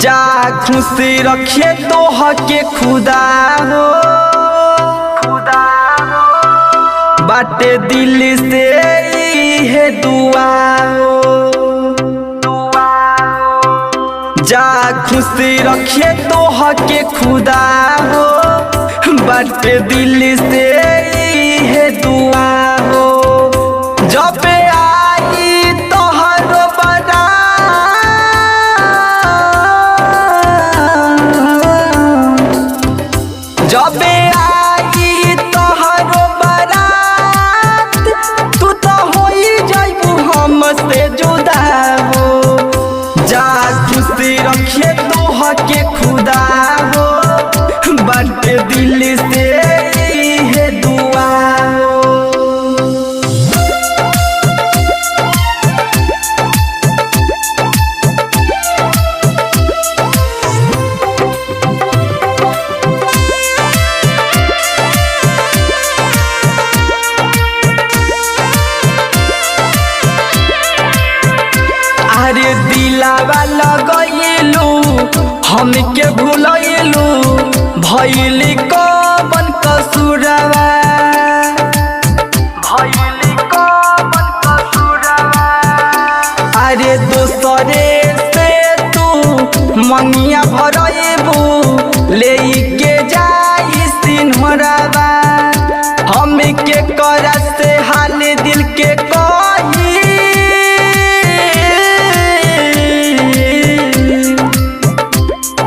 जा खुशी रखे तो हके खुदा हो, बाटे दिल से है दुआ हो। जा खुशी रखे तो हके खुदा हो, बाटे दिल से है दुआ हो। जब आई तोहरो बड़ा जब आई तोहरो बारात, तू तो होई जाइबू हमसे जुदा हो। जा खुशी रखे तो हके खुदा हो, बाटे दिल से है दुआ हो। अरे दिलावा लगैलू हमके भूलैलू, भइली कवन कसूरवा, भइली कवन कसूरवा। अरे दोसरे से तू मंगिया भरैबू, लेके जाई सिन्हरवा। हमके करा से हाल दिल के कही,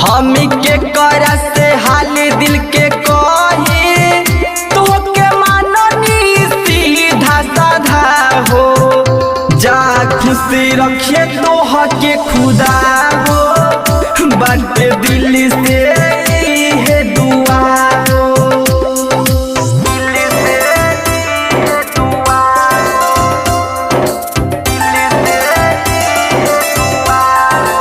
हमके करा से हाल दिल के कही। तू के माननी सीधा साधा हो, जा खुशी रखे तो हके खुदा हो, बाटे दिल से है दुआ हो। दिल से है दुआ हो, दिल से है दुआ हो।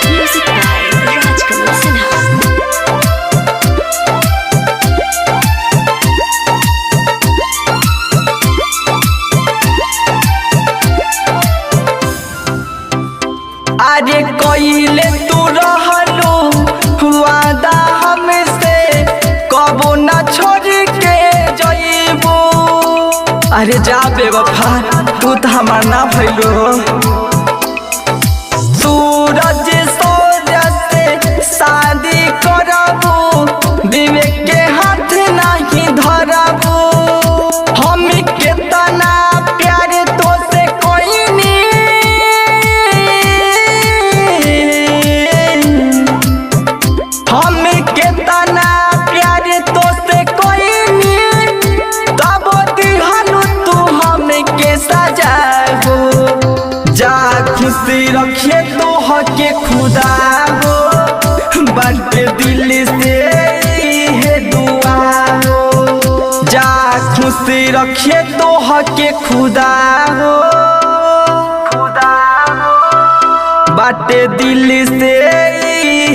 Music by Rajkamal Sinha. अरे कइले तू रहलू वादा हमसे, कबो ना छोड़ के जइबू। अरे जा बेवफा, तू तो हमार ना भइलो। सूरज सोजा से शादी करबू, विवेक के हाथ नहीं धरबू। हम केतना प्यार तो से कोइनी, हम केतना प्यार तो से कोइनी, तब दिहनु तू हमके सजा हो। जा खुशी रखे तो हके खुदा हो, बाटे दिल से है दुआ हो। जा खुशी रखे तो हके खुदा हो, बाटे दिल से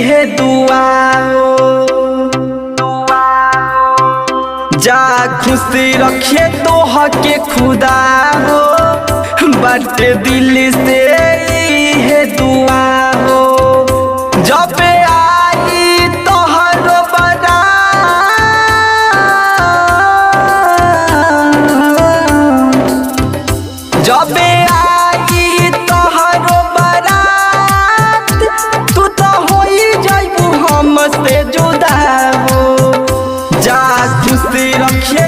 है दुआ हो। जा खुशी रखे तो हके खुदा हो, बाटे दिल से है दुआ हो। जब आई तोहरो बड़ा जब आई तोहरो बारात, तू तो होई जाइबू हमसे जुदा हो। जा खुशी रखे